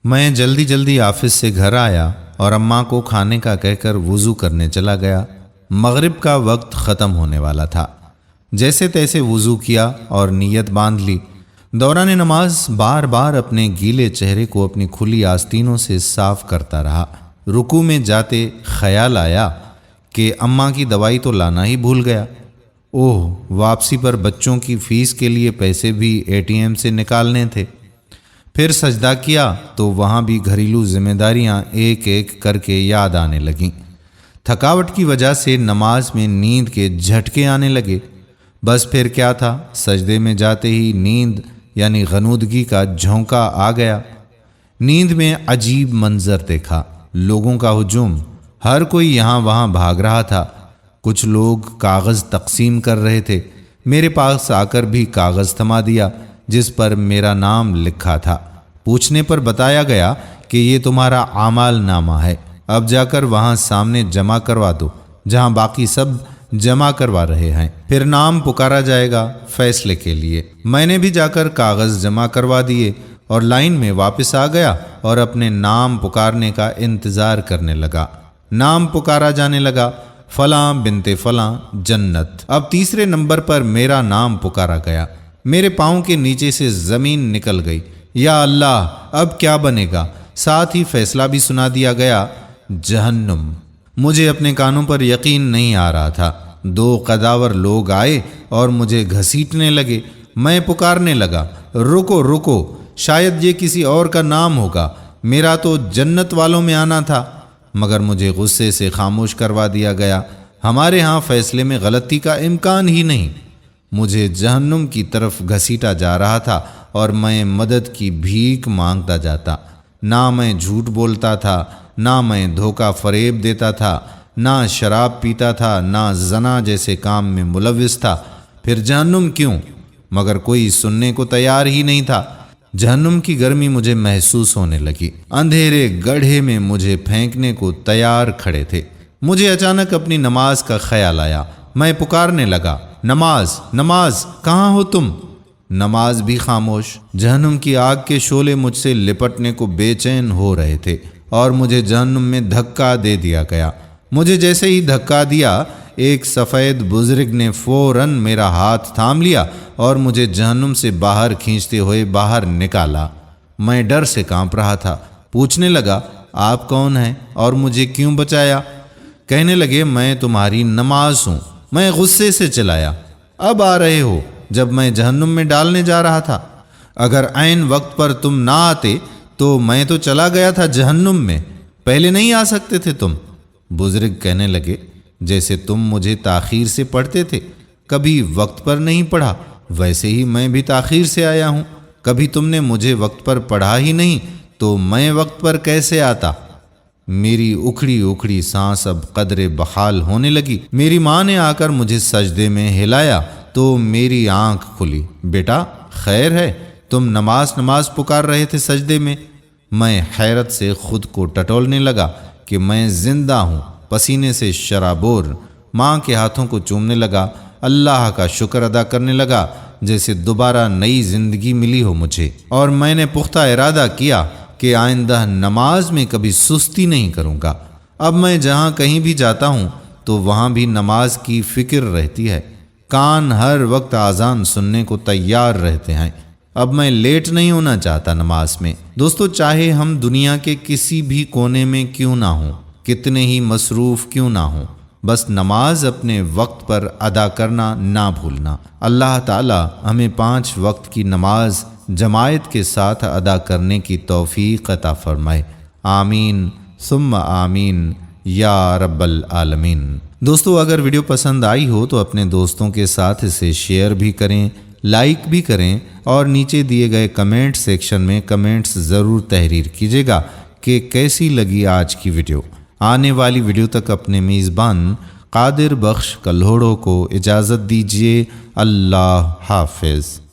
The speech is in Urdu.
میں جلدی جلدی آفس سے گھر آیا اور اماں کو کھانے کا کہہ کر وضو کرنے چلا گیا۔ مغرب کا وقت ختم ہونے والا تھا۔ جیسے تیسے وضو کیا اور نیت باندھ لی۔ دوران نماز بار بار اپنے گیلے چہرے کو اپنی کھلی آستینوں سے صاف کرتا رہا۔ رکوع میں جاتے خیال آیا کہ اماں کی دوائی تو لانا ہی بھول گیا۔ اوہ، واپسی پر بچوں کی فیس کے لیے پیسے بھی ATM سے نکالنے تھے۔ پھر سجدہ کیا تو وہاں بھی گھریلو ذمہ داریاں ایک ایک کر کے یاد آنے لگیں۔ تھکاوٹ کی وجہ سے نماز میں نیند کے جھٹکے آنے لگے۔ بس پھر کیا تھا، سجدے میں جاتے ہی نیند یعنی غنودگی کا جھونکا آ گیا۔ نیند میں عجیب منظر دیکھا، لوگوں کا ہجوم، ہر کوئی یہاں وہاں بھاگ رہا تھا۔ کچھ لوگ کاغذ تقسیم کر رہے تھے۔ میرے پاس آ کر بھی کاغذ تھما دیا جس پر میرا نام لکھا تھا۔ پوچھنے پر بتایا گیا کہ یہ تمہارا اعمال نامہ ہے، اب جا کر وہاں سامنے جمع کروا دو جہاں باقی سب جمع کروا رہے ہیں، پھر نام پکارا جائے گا فیصلے کے لیے۔ میں نے بھی جا کر کاغذ جمع کروا دیے اور لائن میں واپس آ گیا اور اپنے نام پکارنے کا انتظار کرنے لگا۔ نام پکارا جانے لگا، فلاں بنت فلاں جنت۔ اب تیسرے نمبر پر میرا نام پکارا گیا۔ میرے پاؤں کے نیچے سے زمین نکل گئی۔ یا اللہ، اب کیا بنے گا؟ ساتھ ہی فیصلہ بھی سنا دیا گیا، جہنم۔ مجھے اپنے کانوں پر یقین نہیں آ رہا تھا۔ دو قداور لوگ آئے اور مجھے گھسیٹنے لگے۔ میں پکارنے لگا، رکو رکو، شاید یہ کسی اور کا نام ہوگا، میرا تو جنت والوں میں آنا تھا، مگر مجھے غصے سے خاموش کروا دیا گیا۔ ہمارے ہاں فیصلے میں غلطی کا امکان ہی نہیں۔ مجھے جہنم کی طرف گھسیٹا جا رہا تھا اور میں مدد کی بھیک مانگتا جاتا۔ نہ میں جھوٹ بولتا تھا، نہ میں دھوکہ فریب دیتا تھا، نہ شراب پیتا تھا، نہ زنا جیسے کام میں ملوث تھا۔ پھر جہنم کیوں؟ مگر کوئی سننے کو تیار ہی نہیں تھا۔ جہنم کی گرمی مجھے محسوس ہونے لگی۔ اندھیرے گڑھے میں مجھے پھینکنے کو تیار کھڑے تھے۔ مجھے اچانک اپنی نماز کا خیال آیا۔ میں پکارنے لگا، نماز نماز، کہاں ہو تم؟ نماز بھی خاموش۔ جہنم کی آگ کے شعلے مجھ سے لپٹنے کو بے چین ہو رہے تھے اور مجھے جہنم میں دھکا دے دیا گیا۔ مجھے جیسے ہی دھکا دیا، ایک سفید بزرگ نے فوراً میرا ہاتھ تھام لیا اور مجھے جہنم سے باہر کھینچتے ہوئے باہر نکالا۔ میں ڈر سے کانپ رہا تھا۔ پوچھنے لگا، آپ کون ہیں اور مجھے کیوں بچایا؟ کہنے لگے، میں تمہاری نماز ہوں۔ میں غصے سے چلایا، اب آ رہے ہو جب میں جہنم میں ڈالنے جا رہا تھا؟ اگر عین وقت پر تم نہ آتے تو میں تو چلا گیا تھا جہنم میں، پہلے نہیں آ سکتے تھے تم؟ بزرگ کہنے لگے، جیسے تم مجھے تاخیر سے پڑھتے تھے، کبھی وقت پر نہیں پڑھا، ویسے ہی میں بھی تاخیر سے آیا ہوں۔ کبھی تم نے مجھے وقت پر پڑھا ہی نہیں تو میں وقت پر کیسے آتا؟ میری اکھڑی اکھڑی سانس اب قدرے بحال ہونے لگی۔ میری ماں نے آ کر مجھے سجدے میں ہلایا تو میری آنکھ کھلی۔ بیٹا، خیر ہے؟ تم نماز پکار رہے تھے سجدے میں؟ میں حیرت سے خود کو ٹٹولنے لگا کہ میں زندہ ہوں، پسینے سے شرابور۔ ماں کے ہاتھوں کو چومنے لگا، اللہ کا شکر ادا کرنے لگا جیسے دوبارہ نئی زندگی ملی ہو مجھے، اور میں نے پختہ ارادہ کیا کہ آئندہ نماز میں کبھی سستی نہیں کروں گا۔ اب میں جہاں کہیں بھی جاتا ہوں تو وہاں بھی نماز کی فکر رہتی ہے۔ کان ہر وقت اذان سننے کو تیار رہتے ہیں۔ اب میں لیٹ نہیں ہونا چاہتا نماز میں۔ دوستو، چاہے ہم دنیا کے کسی بھی کونے میں کیوں نہ ہوں، کتنے ہی مصروف کیوں نہ ہوں، بس نماز اپنے وقت پر ادا کرنا نہ بھولنا۔ اللہ تعالی ہمیں 5 وقت کی نماز جماعت کے ساتھ ادا کرنے کی توفیق عطا فرمائے۔ آمین ثم آمین یا رب العالمین۔ دوستو، اگر ویڈیو پسند آئی ہو تو اپنے دوستوں کے ساتھ اسے شیئر بھی کریں، لائک بھی کریں، اور نیچے دیے گئے کمنٹ سیکشن میں کمنٹس ضرور تحریر کیجیے گا کہ کیسی لگی آج کی ویڈیو۔ آنے والی ویڈیو تک اپنے میزبان قادر بخش کلہوڑو کو اجازت دیجیے۔ اللہ حافظ۔